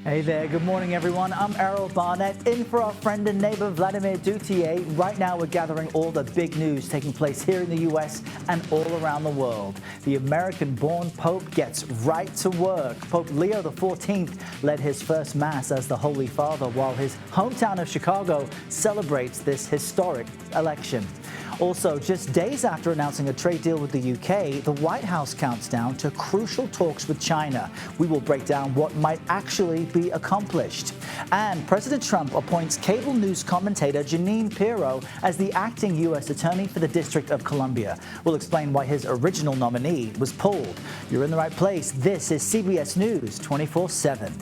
Hey there, good morning everyone. I'm Errol Barnett, in for our friend and neighbor Vladimir Duthier. Right now we're gathering all the big news taking place here in the U.S. and all around the world. The American-born Pope gets right to work. Pope Leo XIV led his first Mass as the Holy Father while his hometown of Chicago celebrates this historic election. Also, just days after announcing a trade deal with the UK, the White House counts down to crucial talks with China. We will break down what might actually be accomplished. And President Trump appoints cable news commentator Jeanine Pirro as the acting U.S. Attorney for the District of Columbia. We'll explain why his original nominee was pulled. You're in the right place. This is CBS News 24/7.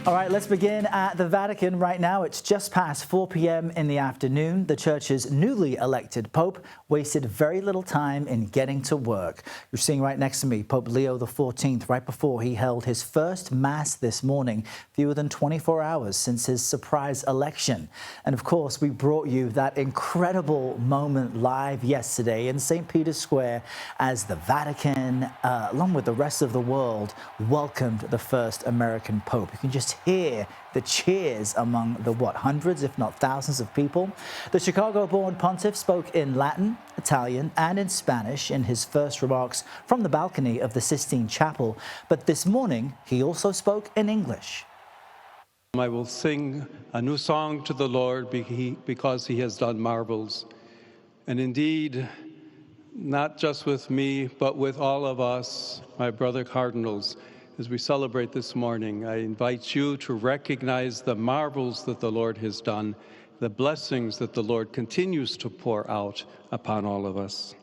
All right, let's begin at the Vatican right now. It's just past 4 p.m. in the afternoon. The church's newly elected Pope wasted very little time in getting to work. You're seeing right next to me Pope Leo XIV right before he held his first Mass this morning, fewer than 24 hours since his surprise election. And of course, we brought you that incredible moment live yesterday in St. Peter's Square as the Vatican, along with the rest of the world, welcomed the first American Pope. You can just hear the cheers among the, hundreds, if not thousands of people. The Chicago-born pontiff spoke in Latin, Italian, and in Spanish in his first remarks from the balcony of the Sistine Chapel. But this morning, he also spoke in English. I will sing a new song to the Lord because he has done marvels. And indeed, not just with me, but with all of us, my brother cardinals, as we celebrate this morning, I invite you to recognize the marvels that the Lord has done, the blessings that the Lord continues to pour out upon all of us.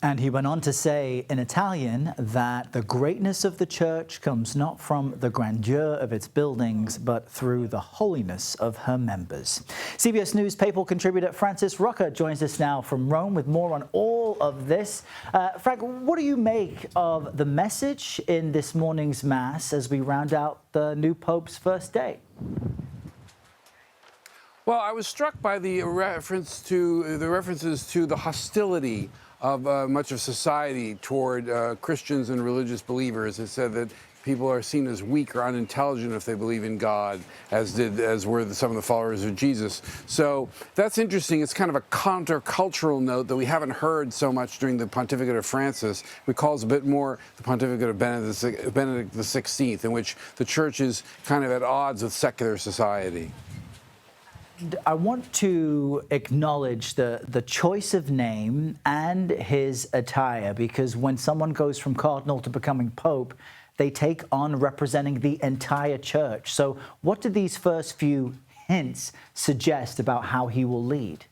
And he went on to say in Italian that the greatness of the church comes not from the grandeur of its buildings, but through the holiness of her members. CBS News papal contributor Francis Rucker joins us now from Rome with more on all of this. Frank, what do you make of the message in this morning's Mass as we round out the new Pope's first day? Well, I was struck by the references to the hostility of much of society toward Christians and religious believers. It said that people are seen as weak or unintelligent if they believe in God, as were some of the followers of Jesus. So that's interesting. It's kind of a countercultural note that we haven't heard so much during the pontificate of Francis. Recalls a bit more the pontificate of Benedict XVI, in which the church is kind of at odds with secular society. I want to acknowledge the choice of name and his attire, because when someone goes from cardinal to becoming pope, they take on representing the entire church. So what do these first few hints suggest about how he will lead?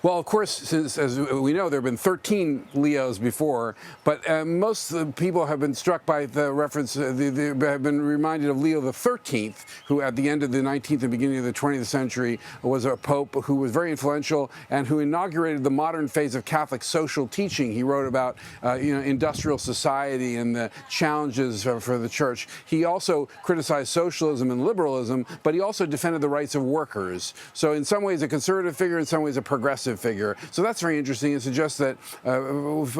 Well, of course, since, as we know, there have been 13 Leos before, but most people have been struck by the reference, they have been reminded of Leo XIII, who at the end of the 19th and beginning of the 20th century was a pope who was very influential and who inaugurated the modern phase of Catholic social teaching. He wrote about industrial society and the challenges for the church. He also criticized socialism and liberalism, but he also defended the rights of workers. So in some ways a conservative figure, in some ways a progressive figure. So that's very interesting. It suggests that Pope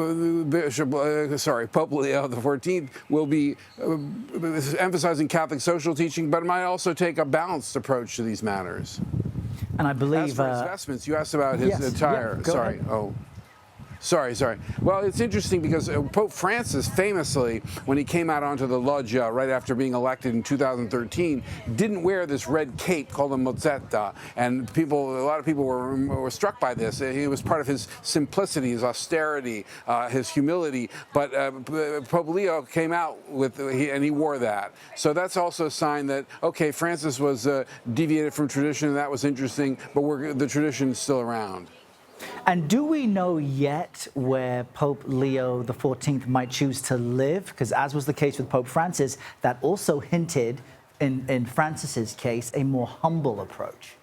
Leo XIV will be emphasizing Catholic social teaching, but might also take a balanced approach to these matters. And I believe... As for his vestments, you asked about his attire. Yeah, sorry. Sorry. Well, it's interesting because Pope Francis famously, when he came out onto the loggia right after being elected in 2013, didn't wear this red cape called a mozzetta. And a lot of people were struck by this. It was part of his simplicity, his austerity, his humility. But Pope Leo came out and he wore that. So that's also a sign that, okay, Francis was deviated from tradition, and that was interesting, but the tradition is still around. And do we know yet where Pope Leo XIV might choose to live? Because as was the case with Pope Francis, that also hinted, in Francis's case, a more humble approach.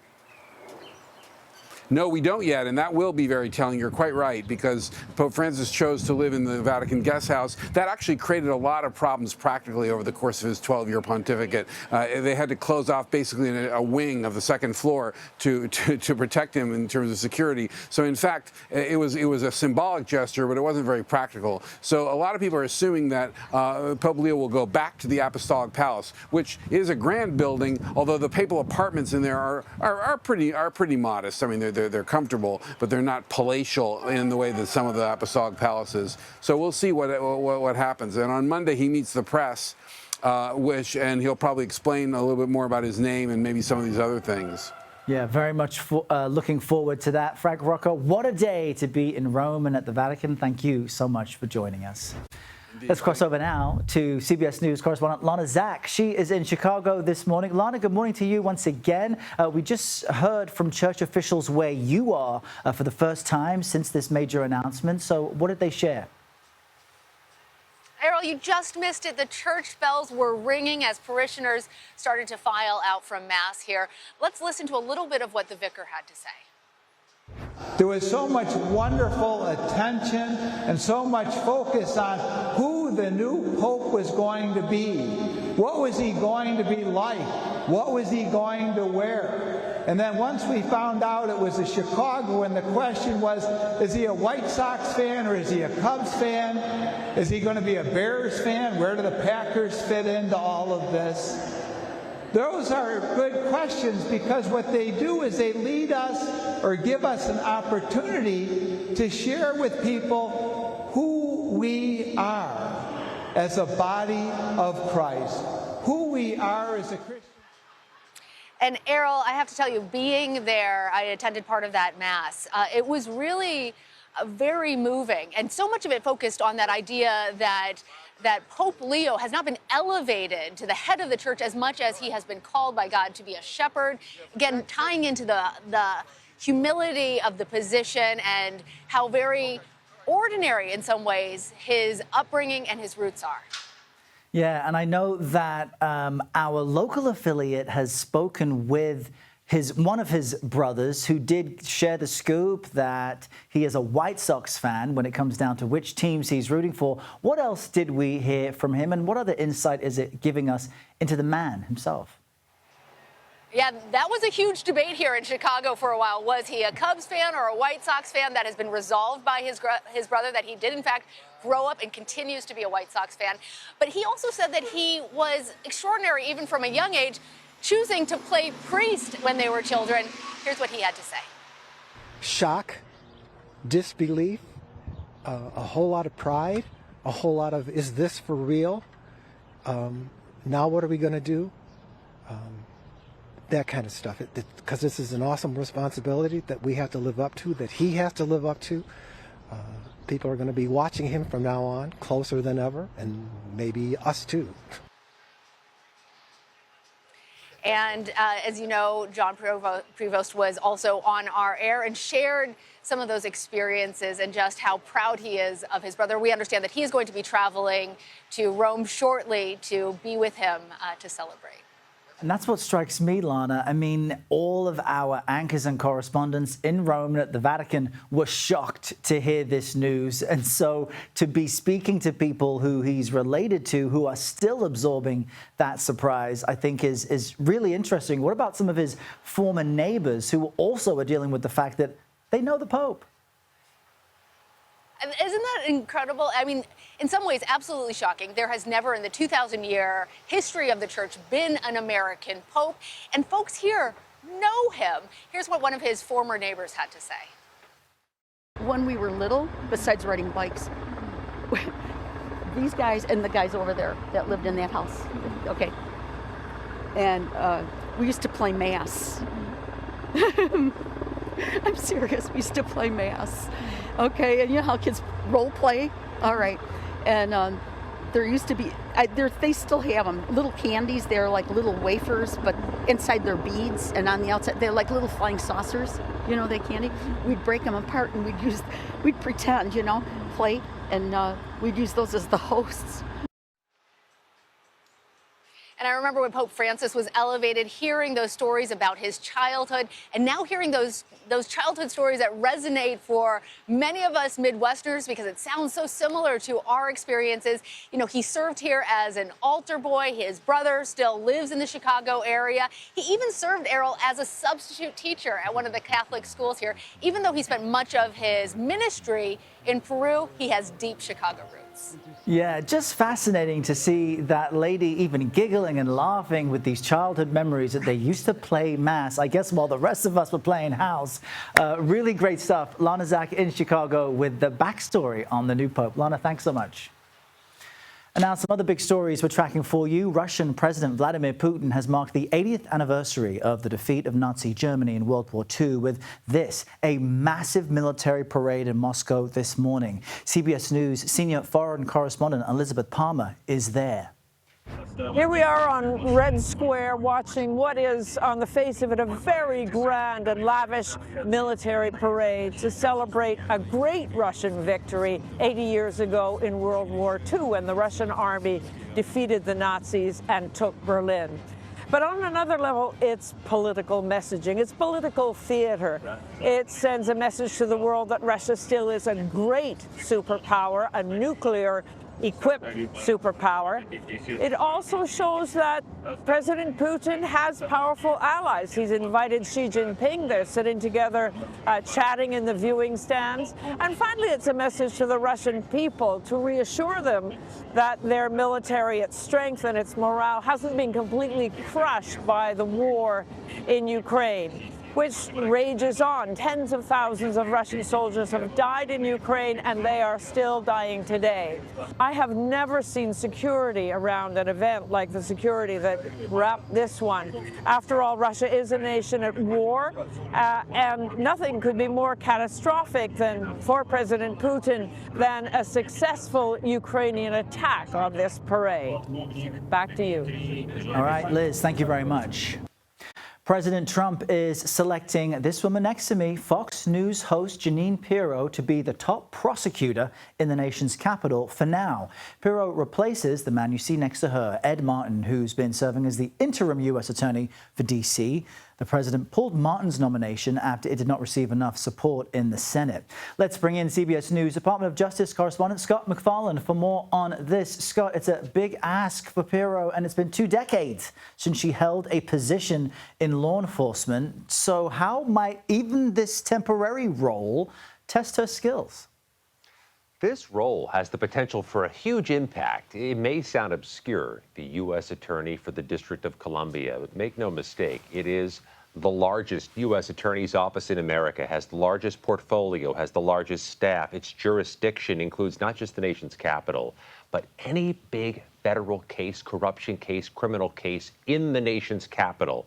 No, we don't yet, and that will be very telling. You're quite right, because Pope Francis chose to live in the Vatican guest house. That actually created a lot of problems practically over the course of his 12-year pontificate. They had to close off basically a wing of the second floor to protect him in terms of security. So in fact, it was a symbolic gesture, but it wasn't very practical. So a lot of people are assuming that Pope Leo will go back to the Apostolic Palace, which is a grand building, although the papal apartments in there are pretty modest. I mean, they're comfortable, but they're not palatial in the way that some of the Apostolic Palaces. So we'll see what happens. And on Monday he meets the press, and he'll probably explain a little bit more about his name and maybe some of these other things. Yeah, very much looking forward to that. Frank Rocco, what a day to be in Rome and at the Vatican. Thank you so much for joining us. Let's cross over now to CBS News correspondent Lana Zak. She is in Chicago this morning. Lana, good morning to you once again. We just heard from church officials where you are for the first time since this major announcement. So what did they share? Errol, you just missed it. The church bells were ringing as parishioners started to file out from Mass here. Let's listen to a little bit of what the vicar had to say. There was so much wonderful attention and so much focus on who the new pope was going to be. What was he going to be like? What was he going to wear? And then once we found out it was a Chicago, and the question was, is he a White Sox fan or is he a Cubs fan? Is he going to be a Bears fan? Where do the Packers fit into all of this? Those are good questions, because what they do is they lead us or give us an opportunity to share with people who we are as a body of Christ, who we are as a Christian. And Errol, I have to tell you, being there, I attended part of that Mass. It was really very moving, and so much of it focused on that idea that Pope Leo has not been elevated to the head of the church as much as he has been called by God to be a shepherd. Again, tying into the humility of the position and how very ordinary in some ways his upbringing and his roots are. Yeah, and I know that our local affiliate has spoken with one of his brothers, who did share the scoop that he is a White Sox fan when it comes down to which teams he's rooting for. What else did we hear from him, and what other insight is it giving us into the man himself? Yeah, that was a huge debate here in Chicago for a while. Was he a Cubs fan or a White Sox fan? That has been resolved by his brother, that he did, in fact, grow up and continues to be a White Sox fan. But he also said that he was extraordinary, even from a young age, choosing to play priest when they were children. Here's what he had to say. Shock, disbelief, a whole lot of pride, a whole lot of, is this for real? Now what are we going to do? That kind of stuff. Because this is an awesome responsibility that we have to live up to, that he has to live up to. People are going to be watching him from now on, closer than ever, and maybe us too. And as you know, John Prevost was also on our air and shared some of those experiences and just how proud he is of his brother. We understand that he is going to be traveling to Rome shortly to be with him to celebrate. And that's what strikes me, Lana. I mean, all of our anchors and correspondents in Rome and at the Vatican were shocked to hear this news. And so to be speaking to people who he's related to, who are still absorbing that surprise, I think is really interesting. What about some of his former neighbors who also are dealing with the fact that they know the Pope? Isn't that incredible? I mean, in some ways, absolutely shocking. There has never in the 2,000-year history of the church been an American pope, and folks here know him. Here's what one of his former neighbors had to say. When we were little, besides riding bikes, these guys and the guys over there that lived in that house, okay, and we used to play Mass. I'm serious, we used to play Mass. Okay, and you know how kids role play? All right. And there used to be, they still have them, little candies. They're like little wafers, but inside they're beads, and on the outside, they're like little flying saucers. You know, that candy? We'd break them apart and we'd pretend, you know, play, and we'd use those as the hosts. And I remember when Pope Francis was elevated, hearing those stories about his childhood, and now hearing those childhood stories that resonate for many of us Midwesterners because it sounds so similar to our experiences. You know, he served here as an altar boy. His brother still lives in the Chicago area. He even served, Errol, as a substitute teacher at one of the Catholic schools here. Even though he spent much of his ministry in Peru, he has deep Chicago roots. Yeah, just fascinating to see that lady even giggling and laughing with these childhood memories that they used to play Mass, I guess, while the rest of us were playing house. Really great stuff. Lana Zak in Chicago with the backstory on the new Pope. Lana, thanks so much. And now some other big stories we're tracking for you. Russian President Vladimir Putin has marked the 80th anniversary of the defeat of Nazi Germany in World War II with this, a massive military parade in Moscow this morning. CBS News senior foreign correspondent Elizabeth Palmer is there. Here we are on Red Square watching what is, on the face of it, a very grand and lavish military parade to celebrate a great Russian victory 80 years ago in World War II when the Russian army defeated the Nazis and took Berlin. But on another level, it's political messaging. It's political theater. It sends a message to the world that Russia still is a great superpower, a nuclear equipped superpower. It also shows that President Putin has powerful allies. He's invited Xi Jinping. They're sitting together, chatting in the viewing stands. And finally, it's a message to the Russian people to reassure them that their military, its strength and its morale hasn't been completely crushed by the war in Ukraine, which rages on. Tens of thousands of Russian soldiers have died in Ukraine, and they are still dying today. I have never seen security around an event like the security that wrapped this one. After all, Russia is a nation at war, and nothing could be more catastrophic for President Putin than a successful Ukrainian attack on this parade. Back to you. All right, Liz, thank you very much. President Trump is selecting this woman next to me, Fox News host Jeanine Pirro, to be the top prosecutor in the nation's capital for now. Pirro replaces the man you see next to her, Ed Martin, who's been serving as the interim U.S. attorney for D.C. The president pulled Martin's nomination after it did not receive enough support in the Senate. Let's bring in CBS News Department of Justice correspondent Scott MacFarlane for more on this. Scott, it's a big ask for Pirro, and it's been 2 decades since she held a position in law enforcement. So how might even this temporary role test her skills? This role has the potential for a huge impact. It may sound obscure, the U.S. Attorney for the District of Columbia, but make no mistake, it is the largest U.S. Attorney's office in America, has the largest portfolio, has the largest staff. Its jurisdiction includes not just the nation's capital, but any big federal case, corruption case, criminal case in the nation's capital.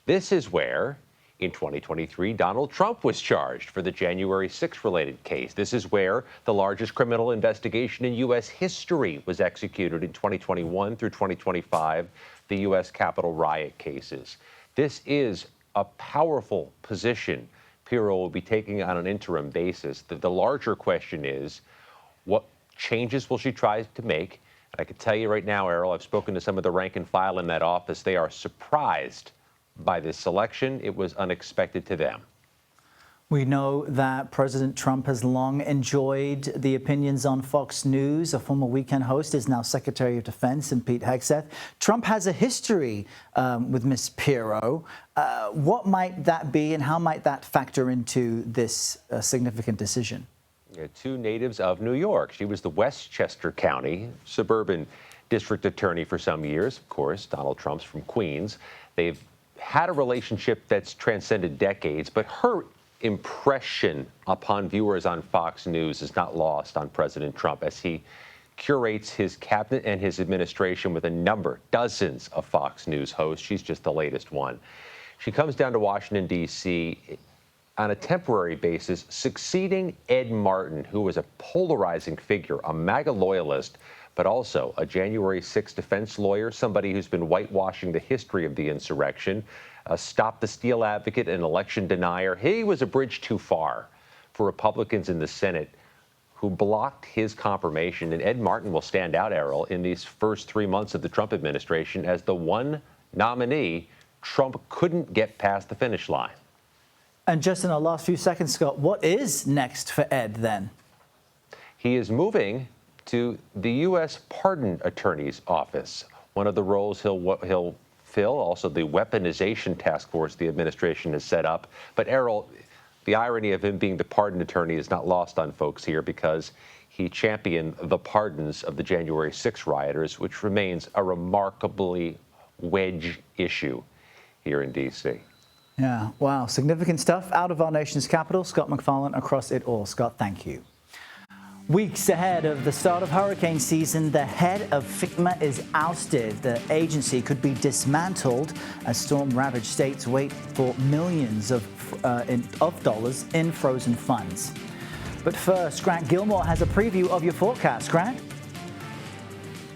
This is where, in 2023, Donald Trump was charged for the January 6th related case. This is where the largest criminal investigation in U.S. history was executed in 2021 through 2025, the U.S. Capitol riot cases. This is a powerful position Pirro will be taking on an interim basis. The larger question is, what changes will she try to make? And I can tell you right now, Errol, I've spoken to some of the rank and file in that office. They are surprised by this selection. It was unexpected to them. We know that President Trump has long enjoyed the opinions on Fox News. A former weekend host is now Secretary of Defense, and Pete Hegseth. Trump has a history with Ms. Pirro. What might that be, and how might that factor into this significant decision? Two natives of New York. She was the Westchester County suburban district attorney for some years. Of course, Donald Trump's from Queens. They've had a relationship that's transcended decades, but her impression upon viewers on Fox News is not lost on President Trump as he curates his cabinet and his administration with dozens of Fox News hosts. She's just the latest one. She comes down to Washington, D.C. on a temporary basis, succeeding Ed Martin, who was a polarizing figure, a MAGA loyalist, but also a January 6th defense lawyer, somebody who's been whitewashing the history of the insurrection, a Stop the Steal advocate, an election denier. He was a bridge too far for Republicans in the Senate who blocked his confirmation. And Ed Martin will stand out, Errol, in these first 3 months of the Trump administration as the one nominee Trump couldn't get past the finish line. And just in the last few seconds, Scott, what is next for Ed then? He is moving to the U.S. Pardon Attorney's Office, one of the roles he'll fill, also the weaponization task force the administration has set up. But Errol, the irony of him being the pardon attorney is not lost on folks here, because he championed the pardons of the January 6 rioters, which remains a remarkably wedge issue here in D.C. Yeah, wow, significant stuff out of our nation's capital. Scott McFarlane across it all. Scott, thank you. Weeks ahead of the start of hurricane season, the head of FEMA is ousted. The agency could be dismantled as storm-ravaged states wait for millions of dollars in frozen funds. But first, Grant Gilmore has a preview of your forecast. Grant?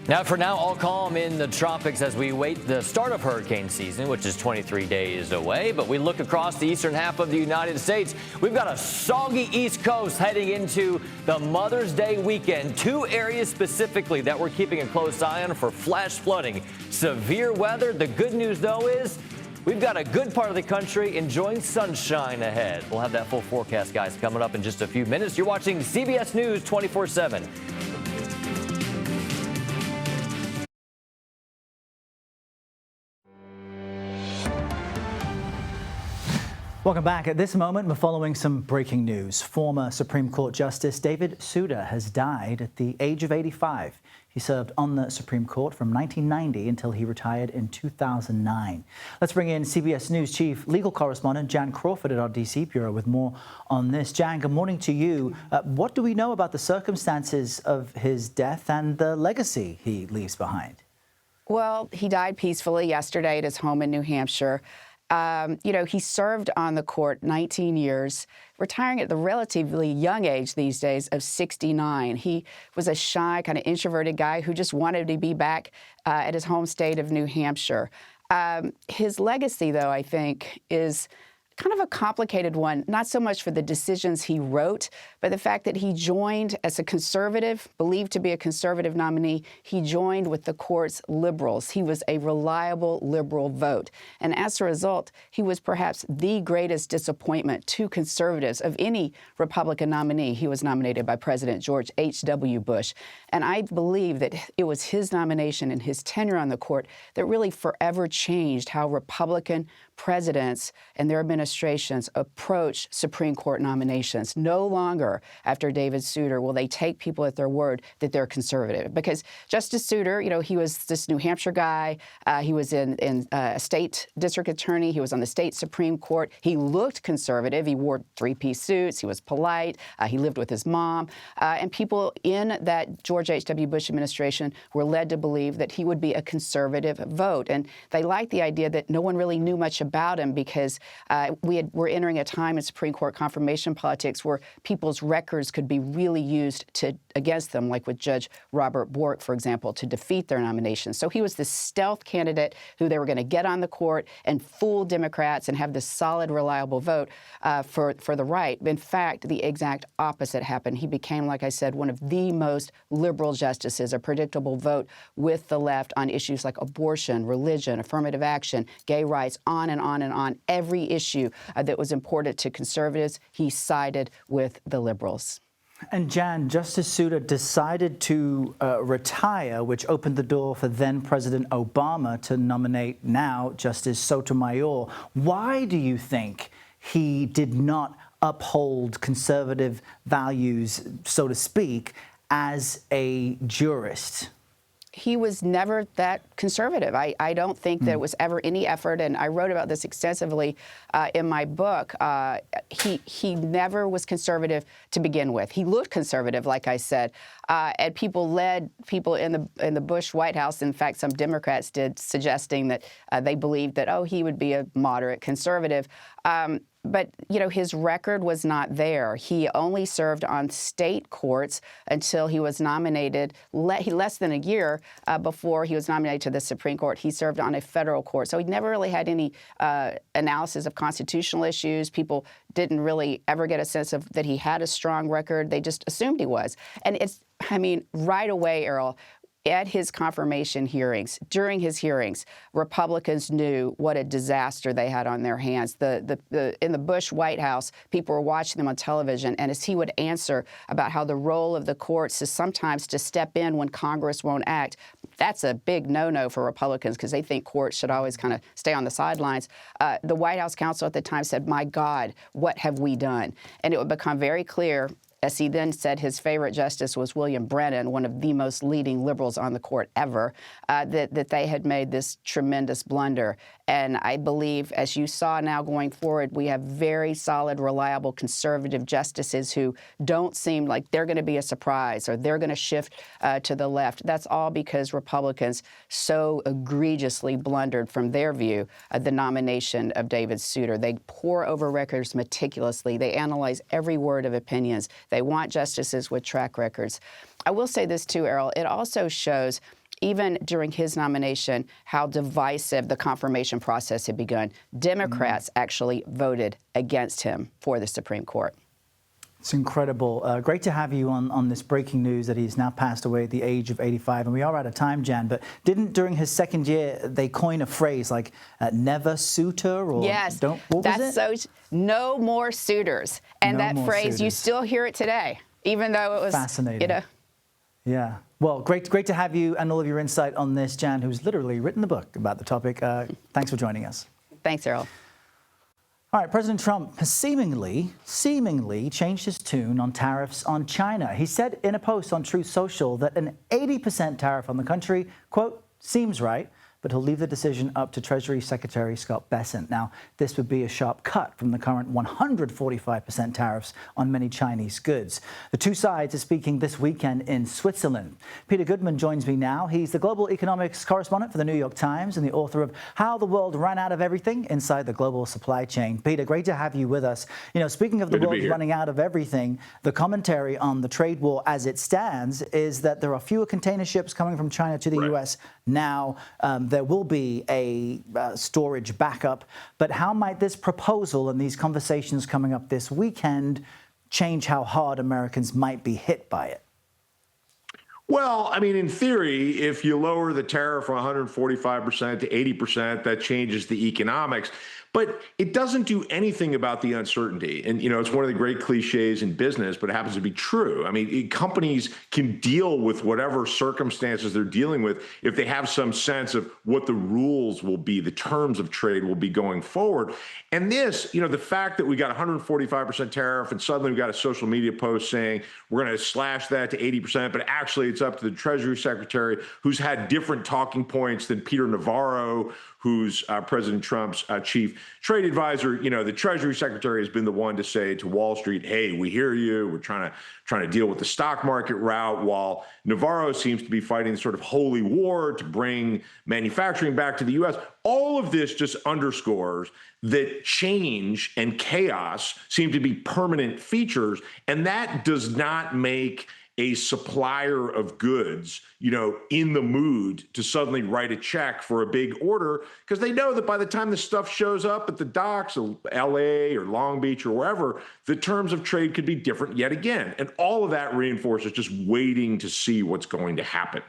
Now, for now, all calm in the tropics as we wait the start of hurricane season, which is 23 days away. But we look across the eastern half of the United States. We've got a soggy East Coast heading into the Mother's Day weekend. Two areas specifically that we're keeping a close eye on for flash flooding. Severe weather. The good news, though, is we've got a good part of the country enjoying sunshine ahead. We'll have that full forecast, guys, coming up in just a few minutes. You're watching CBS News 24/7. Welcome back. At this moment, we're following some breaking news. Former Supreme Court Justice David Souter has died at the age of 85. He served on the Supreme Court from 1990 until he retired in 2009. Let's bring in CBS News Chief Legal Correspondent Jan Crawford at our D.C. Bureau with more on this. Jan, good morning to you. What do we know about the circumstances of his death and the legacy he leaves behind? Well, he died peacefully yesterday at his home in New Hampshire. He served on the court 19 years, retiring at the relatively young age these days of 69. He was a shy, kind of introverted guy who just wanted to be back at his home state of New Hampshire. His legacy, though, I think, is kind of a complicated one, not so much for the decisions he wrote, but the fact that he joined as a conservative, believed to be a conservative nominee. He joined with the court's liberals. He was a reliable liberal vote. And as a result, he was perhaps the greatest disappointment to conservatives of any Republican nominee. He was nominated by President George H.W. Bush. And I believe that it was his nomination and his tenure on the court that really forever changed how Republican presidents and their administrations approach Supreme Court nominations. No longer, after David Souter, will they take people at their word that they're conservative. Because Justice Souter, he was this New Hampshire guy. He was in a state district attorney. He was on the state Supreme Court. He looked conservative. He wore three-piece suits. He was polite. He lived with his mom. And people in that George H.W. Bush administration were led to believe that he would be a conservative vote. And they liked the idea that no one really knew much about him, because we're entering a time in Supreme Court confirmation politics where people's records could be really used against them, like with Judge Robert Bork, for example, to defeat their nomination. So he was this stealth candidate who they were going to get on the court and fool Democrats and have this solid, reliable vote for the right. In fact, the exact opposite happened. He became, like I said, one of the most liberal justices, a predictable vote with the left on issues like abortion, religion, affirmative action, gay rights, on and on and on. Every issue that was important to conservatives, he sided with the liberals. And Jan, Justice Souter decided to retire, which opened the door for then President Obama to nominate now Justice Sotomayor. Why do you think he did not uphold conservative values, so to speak, as a jurist? He was never that conservative. I don't think there was ever any effort, and I wrote about this extensively in my book. He never was conservative to begin with. He looked conservative, like I said, and people in the Bush White House. In fact, some Democrats did, suggesting that they believed that, he would be a moderate conservative. But, you know, his record was not there. He only served on state courts until he was nominated, less than a year before he was nominated to the Supreme Court. He served on a federal court. So he never really had any analysis of constitutional issues. People didn't really ever get a sense of that he had a strong record. They just assumed he was. And it's, I mean, right away, Errol, at his confirmation hearings, during his hearings, Republicans knew what a disaster they had on their hands. In the Bush White House, people were watching them on television, and as he would answer about how the role of the courts is sometimes to step in when Congress won't act, that's a big no-no for Republicans because they think courts should always kind of stay on the sidelines. The White House counsel at the time said, "My God, what have we done?" And it would become very clear, as he then said his favorite justice was William Brennan, one of the most leading liberals on the court ever, that they had made this tremendous blunder. And I believe, as you saw now going forward, we have very solid, reliable, conservative justices who don't seem like they're going to be a surprise or they're going to shift to the left. That's all because Republicans so egregiously blundered from their view the nomination of David Souter. They pore over records meticulously. They analyze every word of opinions. They want justices with track records. I will say this too, Errol. It also shows, even during his nomination, how divisive the confirmation process had begun. Democrats actually voted against him for the Supreme Court. It's incredible. Great to have you on this breaking news that he's now passed away at the age of 85. And we are out of time, Jan, but didn't during his second year they coin a phrase like never suitor or yes, don't, what was it? So no more suitors. And no that phrase, suitors. You still hear it today, even though it was fascinating. You know. Yeah. Well, great to have you and all of your insight on this, Jan, who's literally written the book about the topic. Thanks for joining us. Thanks, Errol. All right, President Trump has seemingly changed his tune on tariffs on China. He said in a post on Truth Social that an 80% tariff on the country, quote, seems right, but he'll leave the decision up to Treasury Secretary Scott Bessent. Now, this would be a sharp cut from the current 145% tariffs on many Chinese goods. The two sides are speaking this weekend in Switzerland. Peter Goodman joins me now. He's the global economics correspondent for the New York Times and the author of How the World Ran Out of Everything Inside the Global Supply Chain. Peter, great to have you with us. You know, speaking of the world running out of everything, the commentary on the trade war as it stands is that there are fewer container ships coming from China to the U.S. now. There will be a storage backup. But how might this proposal and these conversations coming up this weekend change how hard Americans might be hit by it? Well, I mean, in theory, if you lower the tariff from 145% to 80%, that changes the economics. But it doesn't do anything about the uncertainty. And, you know, it's one of the great cliches in business, but it happens to be true. I mean, companies can deal with whatever circumstances they're dealing with if they have some sense of what the rules will be, the terms of trade will be going forward. And this, you know, the fact that we got 145% tariff and suddenly we got a social media post saying we're going to slash that to 80%, but actually it's up to the Treasury Secretary, who's had different talking points than Peter Navarro, who's President Trump's chief trade advisor. You know, the Treasury Secretary has been the one to say to Wall Street, hey, we hear you. We're trying to deal with the stock market route, while Navarro seems to be fighting sort of holy war to bring manufacturing back to the U.S. All of this just underscores that change and chaos seem to be permanent features, and that does not make a supplier of goods, you know, in the mood to suddenly write a check for a big order, because they know that by the time the stuff shows up at the docks of LA or Long Beach or wherever, the terms of trade could be different yet again. And all of that reinforces just waiting to see what's going to happen.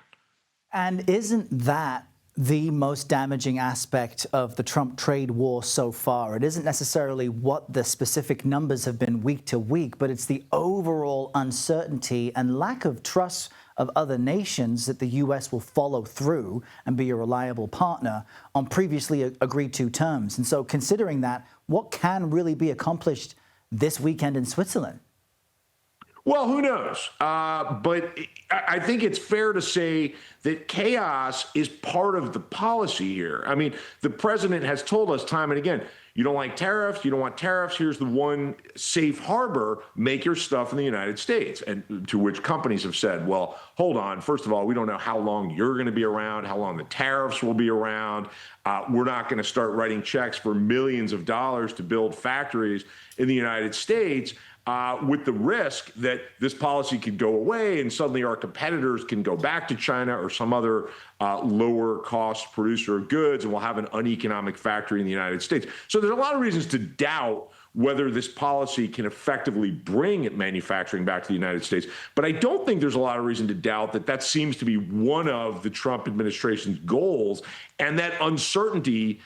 And isn't that the most damaging aspect of the Trump trade war so far? It isn't necessarily what the specific numbers have been week to week, but it's the overall uncertainty and lack of trust of other nations that the U.S. will follow through and be a reliable partner on previously agreed to terms. And so considering that, what can really be accomplished this weekend in Switzerland? Well, who knows? But I think it's fair to say that chaos is part of the policy here. I mean, the president has told us time and again, You don't like tariffs, you don't want tariffs, here's the one safe harbor, make your stuff in the United States. And to which companies have said, well, hold on, first of all, we don't know how long you're going to be around, how long the tariffs will be around. We're not going to start writing checks for millions of dollars to build factories in the United States. With the risk that this policy could go away and suddenly our competitors can go back to China or some other lower cost producer of goods, and we'll have an uneconomic factory in the United States. So there's a lot of reasons to doubt whether this policy can effectively bring manufacturing back to the United States. But I don't think there's a lot of reason to doubt that that seems to be one of the Trump administration's goals, and that uncertainty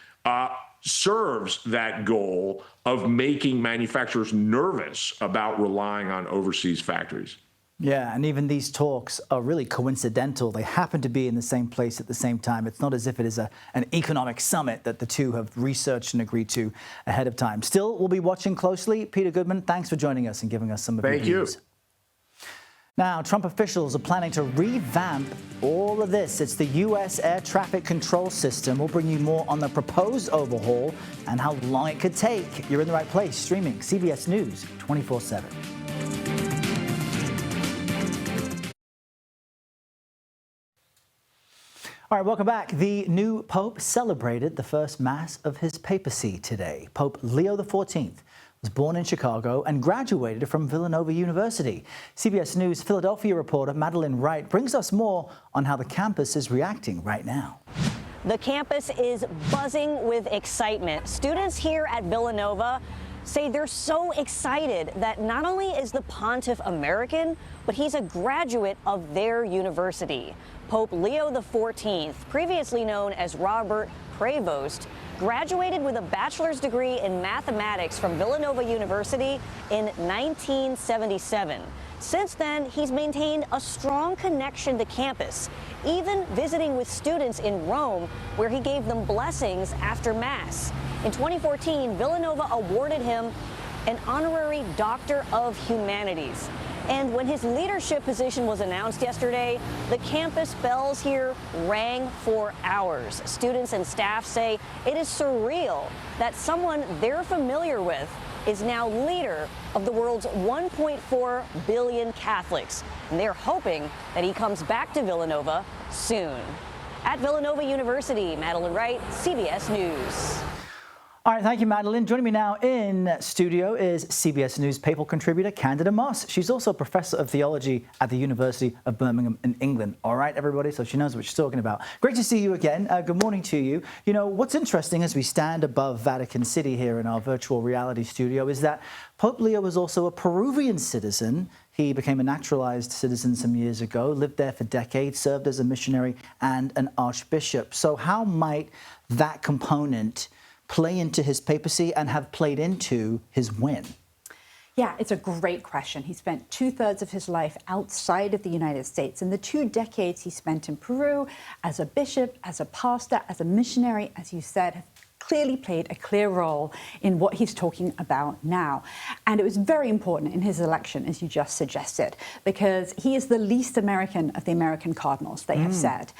serves that goal of making manufacturers nervous about relying on overseas factories. Yeah, and even these talks are really coincidental. They happen to be in the same place at the same time. It's not as if it is an economic summit that the two have researched and agreed to ahead of time. Still, we'll be watching closely. Peter Goodman, thanks for joining us and giving us some of your views. Thank you. Now, Trump officials are planning to revamp all of this. It's the U.S. air traffic control system. We'll bring you more on the proposed overhaul and how long it could take. You're in the right place, streaming CBS News 24/7. All right, welcome back. The new Pope celebrated the first Mass of his papacy today. Pope Leo XIV was born in Chicago and graduated from Villanova University. CBS News Philadelphia reporter Madeline Wright brings us more on how the campus is reacting right now. The campus is buzzing with excitement. Students here at Villanova say they're so excited that not only is the Pontiff American, but he's a graduate of their university. Pope Leo XIV, previously known as Robert Prevost, graduated with a bachelor's degree in mathematics from Villanova University in 1977. Since then, he's maintained a strong connection to campus, even visiting with students in Rome, where he gave them blessings after Mass. In 2014, Villanova awarded him an honorary Doctor of Humanities. And when his leadership position was announced yesterday, the campus bells here rang for hours. Students and staff say it is surreal that someone they're familiar with is now leader of the world's 1.4 billion Catholics. And they're hoping that he comes back to Villanova soon. At Villanova University, Madeline Wright, CBS News. All right, thank you, Madeline. Joining me now in studio is CBS News papal contributor Candida Moss. She's also a professor of theology at the University of Birmingham in England. All right, everybody, so she knows what she's talking about. Great to see you again. Good morning to you. You know, what's interesting as we stand above Vatican City here in our virtual reality studio is that Pope Leo was also a Peruvian citizen. He became a naturalized citizen some years ago, lived there for decades, served as a missionary and an archbishop. So how might that component play into his papacy and have played into his win? Yeah, it's a great question. He spent 2/3 of his life outside of the United States. In the 2 decades he spent in Peru as a bishop, as a pastor, as a missionary, as you said, have clearly played a clear role in what he's talking about now. And it was very important in his election, as you just suggested, because he is the least American of the American cardinals, they have said.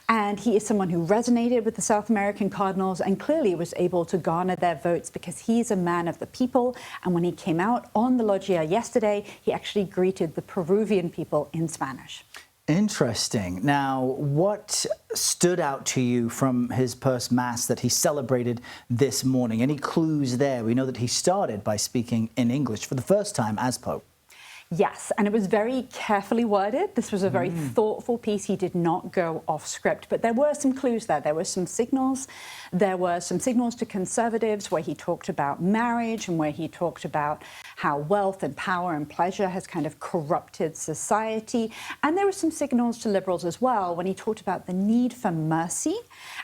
And he is someone who resonated with the South American cardinals and clearly was able to garner their votes because he's a man of the people. And when he came out on the loggia yesterday, he actually greeted the Peruvian people in Spanish. Interesting. Now, what stood out to you from his first Mass that he celebrated this morning? Any clues there? We know that he started by speaking in English for the first time as Pope. Yes, and it was very carefully worded. This was a very thoughtful piece. He did not go off script, but there were some clues there. There were some signals. There were some signals to conservatives where he talked about marriage and where he talked about how wealth and power and pleasure has kind of corrupted society. And there were some signals to liberals as well when he talked about the need for mercy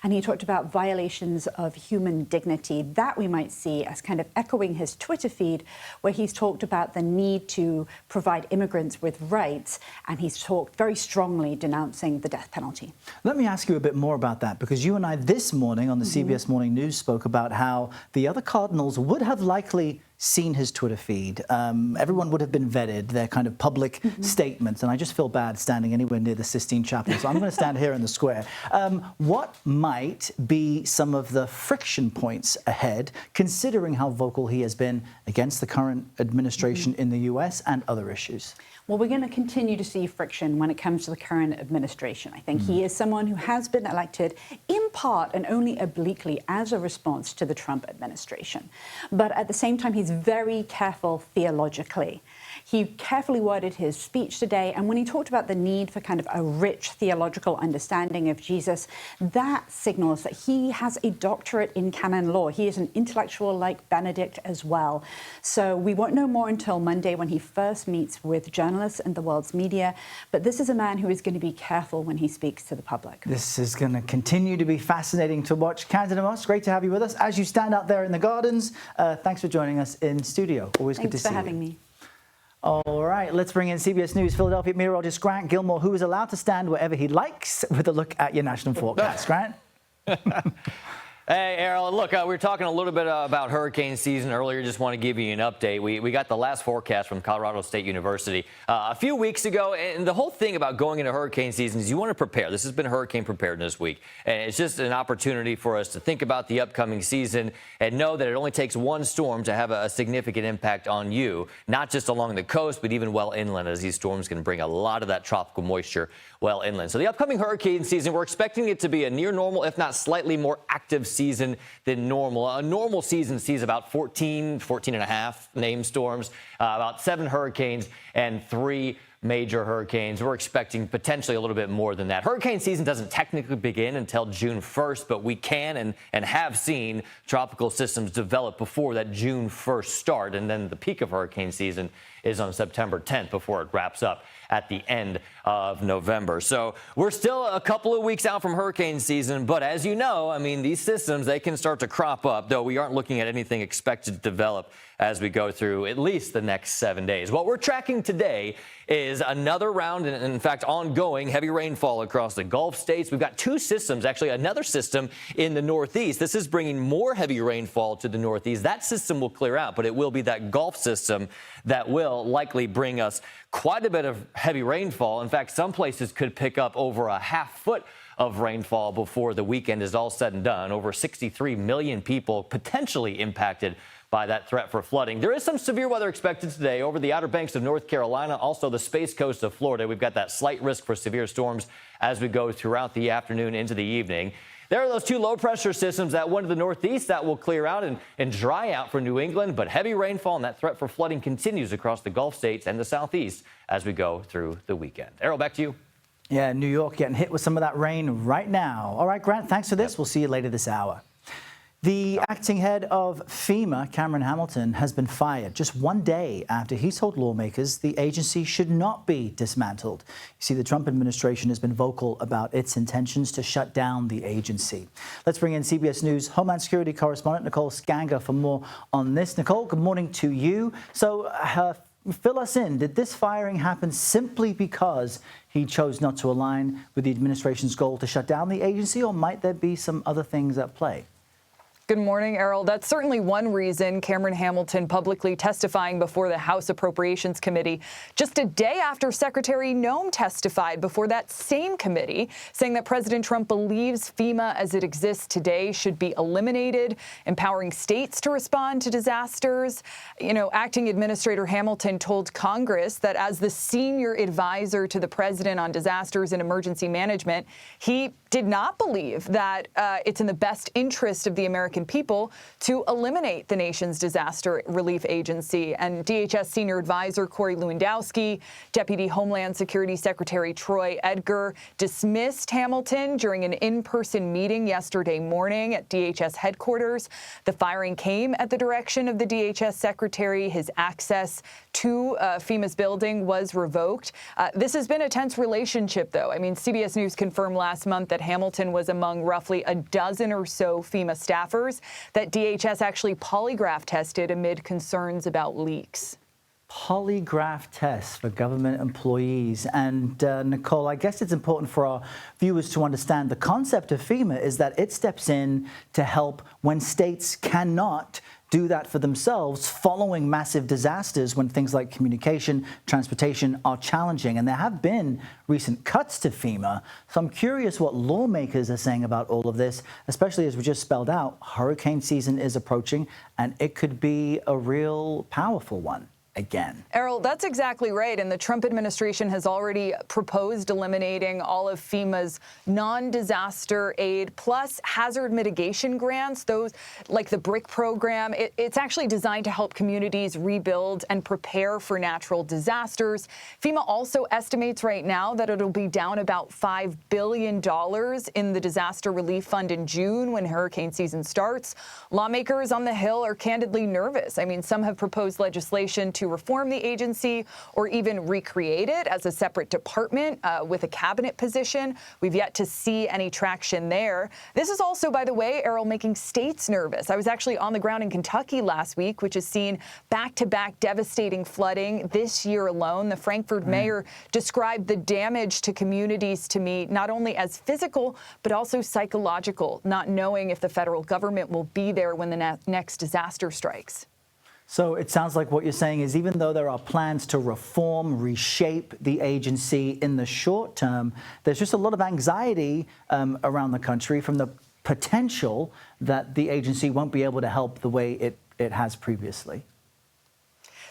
and he talked about violations of human dignity. That we might see as kind of echoing his Twitter feed where he's talked about the need to provide immigrants with rights, and he's talked very strongly denouncing the death penalty. Let me ask you a bit more about that, because you and I this morning on the CBS Morning News spoke about how the other cardinals would have likely seen his Twitter feed. Everyone would have been vetted, their kind of public statements, and I just feel bad standing anywhere near the Sistine Chapel, so I'm going to stand here in the square. What might be some of the friction points ahead, considering how vocal he has been against the current administration in the U.S. and other issues? Well, we're going to continue to see friction when it comes to the current administration. I think he is someone who has been elected in part and only obliquely as a response to the Trump administration. But at the same time, he's very careful theologically. He carefully worded his speech today, and when he talked about the need for kind of a rich theological understanding of Jesus, that signals that he has a doctorate in canon law. He is an intellectual like Benedict as well. So we won't know more until Monday when he first meets with journalists and the world's media, but this is a man who is going to be careful when he speaks to the public. This is going to continue to be fascinating to watch. Candida Moss, great to have you with us. As you stand out there in the gardens, thanks for joining us in studio. Always good to see you. Thanks for having me. All right, let's bring in CBS News Philadelphia meteorologist Grant Gilmore, who is allowed to stand wherever he likes with a look at your national forecast. Grant? Hey, Errol, look, we were talking a little bit about hurricane season earlier. Just want to give you an update. We got the last forecast from Colorado State University a few weeks ago, and the whole thing about going into hurricane season is you want to prepare. This has been Hurricane Preparedness Week, and it's just an opportunity for us to think about the upcoming season and know that it only takes one storm to have a significant impact on you, not just along the coast, but even well inland, as these storms can bring a lot of that tropical moisture well inland. So the upcoming hurricane season, we're expecting it to be a near normal, if not slightly more active season than normal. A normal season sees about 14 and a half named storms, about 7 hurricanes and 3 major hurricanes. We're expecting potentially a little bit more than that. Hurricane season doesn't technically begin until June 1st, but we can and have seen tropical systems develop before that June 1st start, and then the peak of hurricane season is on September 10th before it wraps up at the end of November. So we're still a couple of weeks out from hurricane season, but as you know, I mean, these systems, they can start to crop up, though we aren't looking at anything expected to develop as we go through at least the next 7 days. What we're tracking today is another round, and in fact, ongoing heavy rainfall across the Gulf states. We've got 2 systems, actually another system in the Northeast. This is bringing more heavy rainfall to the Northeast. That system will clear out, but it will be that Gulf system that will likely bring us quite a bit of heavy rainfall. In fact, some places could pick up over a half foot of rainfall before the weekend is all said and done. Over 63 million people potentially impacted by that threat for flooding. There is some severe weather expected today over the Outer Banks of North Carolina, also the Space Coast of Florida. We've got that slight risk for severe storms as we go throughout the afternoon into the evening. There are those 2 low-pressure systems, that one to the northeast that will clear out and dry out for New England, but heavy rainfall and that threat for flooding continues across the Gulf states and the southeast as we go through the weekend. Errol, back to you. Yeah, New York getting hit with some of that rain right now. All right, Grant, thanks for this. We'll see you later this hour. The acting head of FEMA, Cameron Hamilton, has been fired just 1 day after he told lawmakers the agency should not be dismantled. You see, the Trump administration has been vocal about its intentions to shut down the agency. Let's bring in CBS News Homeland Security correspondent Nicole Skanger for more on this. Nicole, good morning to you. So fill us in. Did this firing happen simply because he chose not to align with the administration's goal to shut down the agency, or might there be some other things at play? Good morning, Errol. That's certainly one reason Cameron Hamilton publicly testifying before the House Appropriations Committee just a day after Secretary Noem testified before that same committee, saying that President Trump believes FEMA as it exists today should be eliminated, empowering states to respond to disasters. You know, Acting Administrator Hamilton told Congress that as the senior advisor to the president on disasters and emergency management, he did not believe that it's in the best interest of the American people to eliminate the nation's disaster relief agency. And DHS Senior Advisor Corey Lewandowski, Deputy Homeland Security Secretary Troy Edgar dismissed Hamilton during an in-person meeting yesterday morning at DHS headquarters. The firing came at the direction of the DHS secretary. His access to FEMA's building was revoked. This has been a tense relationship, though. I mean, CBS News confirmed last month that Hamilton was among roughly a dozen or so FEMA staffers that DHS actually polygraph tested amid concerns about leaks. Polygraph tests for government employees. And Nicole, I guess it's important for our viewers to understand the concept of FEMA is that it steps in to help when states cannot do that for themselves following massive disasters when things like communication, transportation are challenging. And there have been recent cuts to FEMA. So I'm curious what lawmakers are saying about all of this, especially as we just spelled out, hurricane season is approaching and it could be a real powerful one again. Errol, that's exactly right. And the Trump administration has already proposed eliminating all of FEMA's non-disaster aid plus hazard mitigation grants, those like the BRIC program. It's actually designed to help communities rebuild and prepare for natural disasters. FEMA also estimates right now that it'll be down about $5 billion in the disaster relief fund in June when hurricane season starts. Lawmakers on the Hill are candidly nervous. I mean, some have proposed legislation to reform the agency or even recreate it as a separate department with a cabinet position. We've yet to see any traction there. This is also, by the way, Errol, making states nervous. I was actually on the ground in Kentucky last week, which has seen back-to-back devastating flooding this year alone. The Frankfurt mayor described the damage to communities to me not only as physical, but also psychological, not knowing if the federal government will be there when the next disaster strikes. So it sounds like what you're saying is even though there are plans to reform, reshape the agency in the short term, there's just a lot of anxiety around the country from the potential that the agency won't be able to help the way it has previously.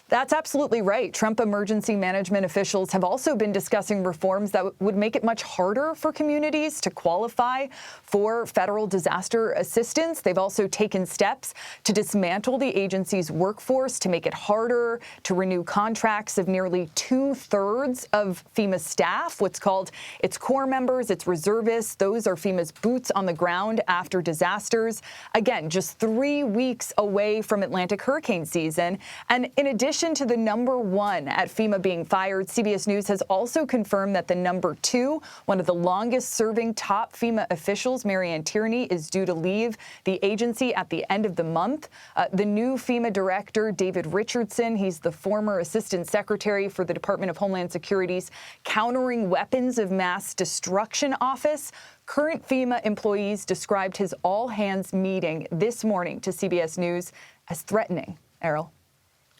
That's absolutely right. Trump emergency management officials have also been discussing reforms that would make it much harder for communities to qualify for federal disaster assistance. They've also taken steps to dismantle the agency's workforce to make it harder to renew contracts of nearly 2/3 of FEMA staff, what's called its core members, its reservists. Those are FEMA's boots on the ground after disasters. Again, just 3 weeks away from Atlantic hurricane season. And in addition to the #1 at FEMA being fired, CBS News has also confirmed that the #2, one of the longest-serving top FEMA officials, Marianne Tierney, is due to leave the agency at the end of the month. The new FEMA director, David Richardson, he's the former assistant secretary for the Department of Homeland Security's Countering Weapons of Mass Destruction Office. Current FEMA employees described his all-hands meeting this morning to CBS News as threatening. Errol.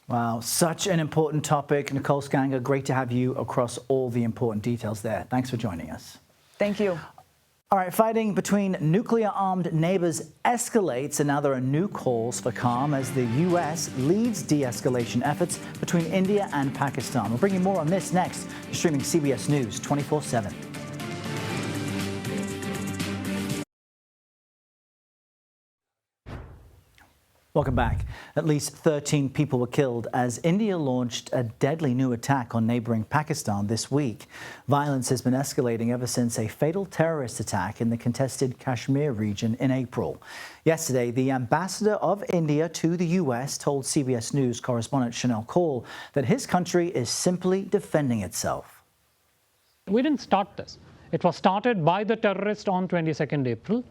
Wow, such an important topic. Nicole Skanger, great to have you across all the important details there. Thanks for joining us. Thank you. All right, fighting between nuclear-armed neighbors escalates, and now there are new calls for calm as the U.S. leads de-escalation efforts between India and Pakistan. We'll bring you more on this next. You're streaming CBS News 24/7. Welcome back. At least 13 people were killed as India launched a deadly new attack on neighboring Pakistan this week. Violence has been escalating ever since a fatal terrorist attack in the contested Kashmir region in April. Yesterday, the ambassador of India to the U.S. told CBS News correspondent Chanel Cole that his country is simply defending itself. We didn't start this. It was started by the terrorists on 22nd April.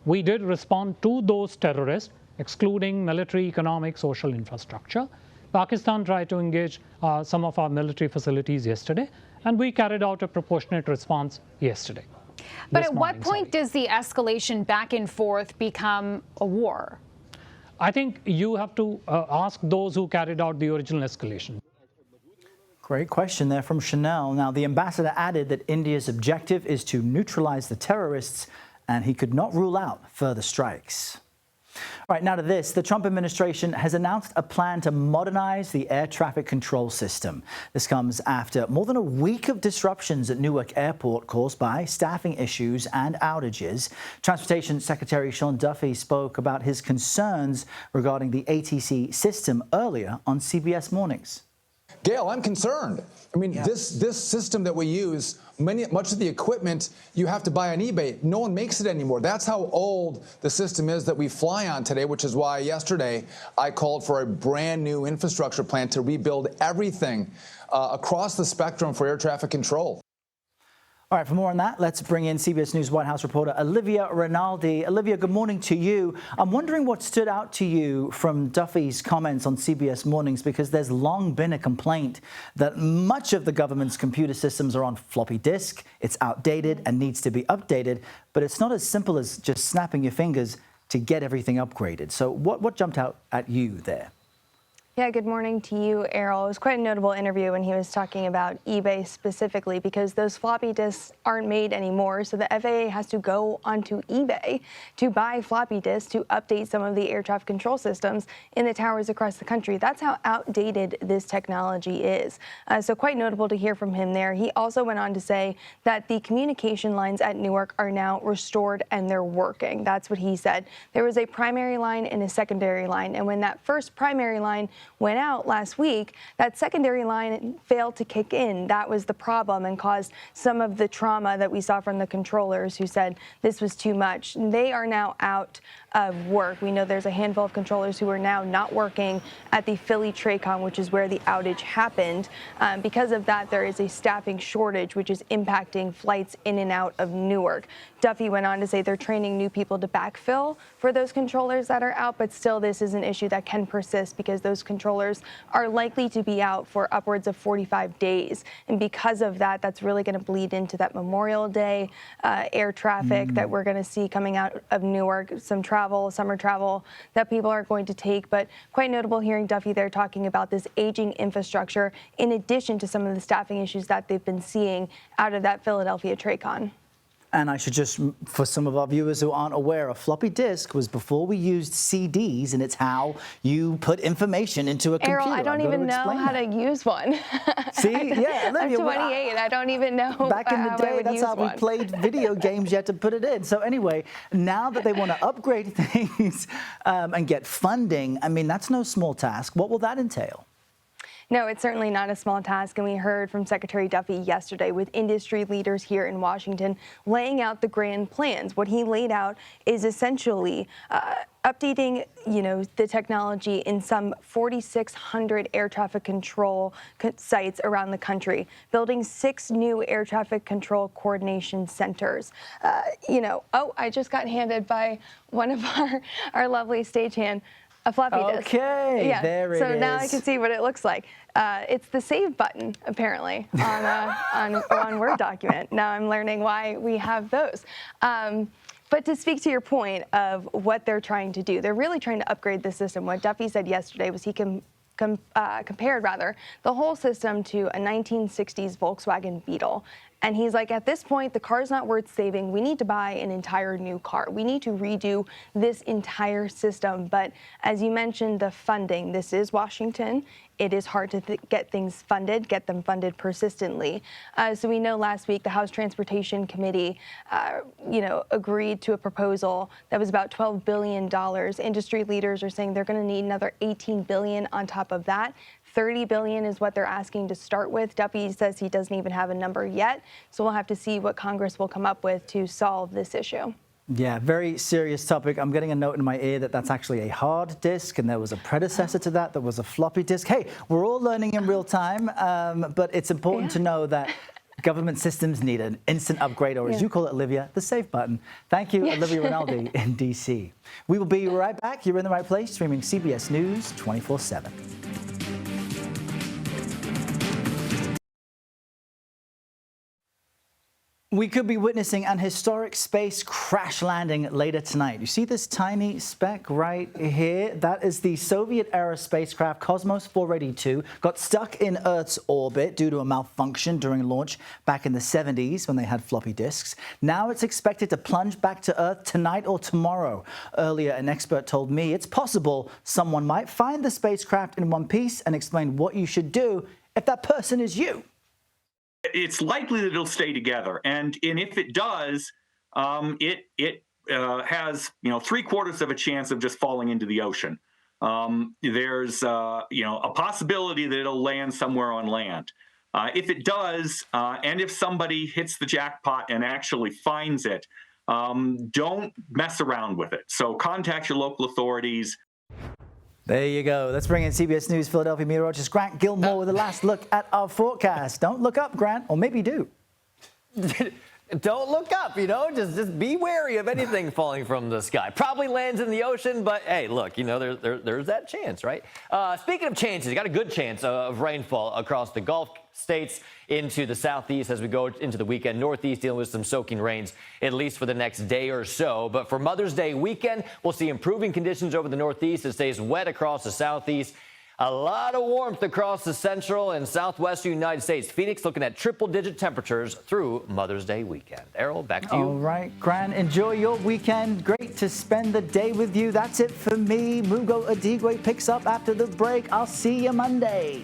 We did respond to those terrorists, excluding military, economic, social infrastructure. Pakistan tried to engage some of our military facilities yesterday, and we carried out a proportionate response yesterday. But at what point does the escalation back and forth become a war? I think you have to ask those who carried out the original escalation. Great question there from Chanel. Now, the ambassador added that India's objective is to neutralize the terrorists, and he could not rule out further strikes. All right, now to this. The Trump administration has announced a plan to modernize the air traffic control system. This comes after more than a week of disruptions at Newark Airport caused by staffing issues and outages. Transportation Secretary Sean Duffy spoke about his concerns regarding the ATC system earlier on CBS Mornings. Gail, I'm concerned. I mean, this system that we use, much of the equipment you have to buy on eBay. No one makes it anymore. That's how old the system is that we fly on today, which is why yesterday I called for a brand new infrastructure plan to rebuild everything across the spectrum for air traffic control. All right, for more on that, let's bring in CBS News White House reporter Olivia Rinaldi. Olivia, good morning to you. I'm wondering what stood out to you from Duffy's comments on CBS Mornings, because there's long been a complaint that much of the government's computer systems are on floppy disk. It's outdated and needs to be updated, but it's not as simple as just snapping your fingers to get everything upgraded. So what jumped out at you there? Yeah, good morning to you, Errol. It was quite a notable interview when he was talking about eBay specifically, because those floppy disks aren't made anymore. So the FAA has to go onto eBay to buy floppy disks to update some of the air traffic control systems in the towers across the country. That's how outdated this technology is. So quite notable to hear from him there. He also went on to say that the communication lines at Newark are now restored and they're working. That's what he said. There was a primary line and a secondary line. And when that first primary line went out last week, that secondary line failed to kick in. That was the problem and caused some of the trauma that we saw from the controllers who said this was too much. They are now out of work. We know there's a handful of controllers who are now not working at the Philly TRACON, which is where the outage happened. Because of that, there is a staffing shortage, which is impacting flights in and out of Newark. Duffy went on to say they're training new people to backfill for those controllers that are out, but still this is an issue that can persist because those controllers are likely to be out for upwards of 45 days. And because of that, that's really going to bleed into that Memorial Day air traffic that we're going to see coming out of Newark, some travel, summer travel that people are going to take. But quite notable hearing Duffy there talking about this aging infrastructure in addition to some of the staffing issues that they've been seeing out of that Philadelphia TRACON. And I should just, for some of our viewers who aren't aware, a floppy disk was before we used CDs, and it's how you put information into a computer. Errol, I don't even know how to use one. See? Yeah, Olivia, I'm 28. I don't even know. Back in the day, that's how we played video games. You had to put it in. So anyway, now that they want to upgrade things and get funding, I mean, that's no small task. What will that entail? No, it's certainly not a small task, and we heard from Secretary Duffy yesterday with industry leaders here in Washington laying out the grand plans. What he laid out is essentially updating, the technology in some 4,600 air traffic control sites around the country, building 6 new air traffic control coordination centers. I just got handed by one of our lovely stagehand a floppy disk. Okay, yeah. There it is. So now I can see what it looks like. It's the save button, apparently, on Word document. Now I'm learning why we have those. But to speak to your point of what they're trying to do, they're really trying to upgrade the system. What Duffy said yesterday was he compared the whole system to a 1960s Volkswagen Beetle. And he's like, at this point, the car's not worth saving. We need to buy an entire new car. We need to redo this entire system. But as you mentioned, the funding, this is Washington. It is hard to get things funded, get them funded persistently. So we know last week the House Transportation Committee, agreed to a proposal that was about $12 billion. Industry leaders are saying they're going to need another $18 billion on top of that. $30 billion is what they're asking to start with. Duffy says he doesn't even have a number yet. So we'll have to see what Congress will come up with to solve this issue. Yeah, very serious topic. I'm getting a note in my ear that that's actually a hard disk, and there was a predecessor to that was a floppy disk. Hey, we're all learning in real time, but it's important to know that government systems need an instant upgrade, or as you call it, Olivia, the save button. Thank you, Olivia Rinaldi in D.C. We will be right back. You're in the right place, streaming CBS News 24/7. We could be witnessing an historic space crash landing later tonight. You see this tiny speck right here? That is the Soviet-era spacecraft Cosmos 482. Got stuck in Earth's orbit due to a malfunction during launch back in the 70s when they had floppy disks. Now it's expected to plunge back to Earth tonight or tomorrow. Earlier, an expert told me it's possible someone might find the spacecraft in one piece and explain what you should do if that person is you. It's likely that it'll stay together, and if it does, it has 3/4 of a chance of just falling into the ocean. There's a possibility that it'll land somewhere on land. If it does, and if somebody hits the jackpot and actually finds it, don't mess around with it. So contact your local authorities. There you go. Let's bring in CBS News Philadelphia meteorologist Grant Gilmore with a last look at our forecast. Don't look up, Grant, or maybe do. don't look up, just be wary of anything falling from the sky. Probably lands in the ocean, but hey, look, there's that chance, right? Speaking of chances, you got a good chance of rainfall across the Gulf states into the southeast as we go into the weekend. Northeast dealing with some soaking rains, at least for the next day or so. But for Mother's Day weekend, we'll see improving conditions over the northeast. It stays wet across the southeast. A lot of warmth across the central and southwestern United States. Phoenix looking at triple-digit temperatures through Mother's Day weekend. Errol, back to you. All right, Gran, enjoy your weekend. Great to spend the day with you. That's it for me. Mugo Adigwe picks up after the break. I'll see you Monday.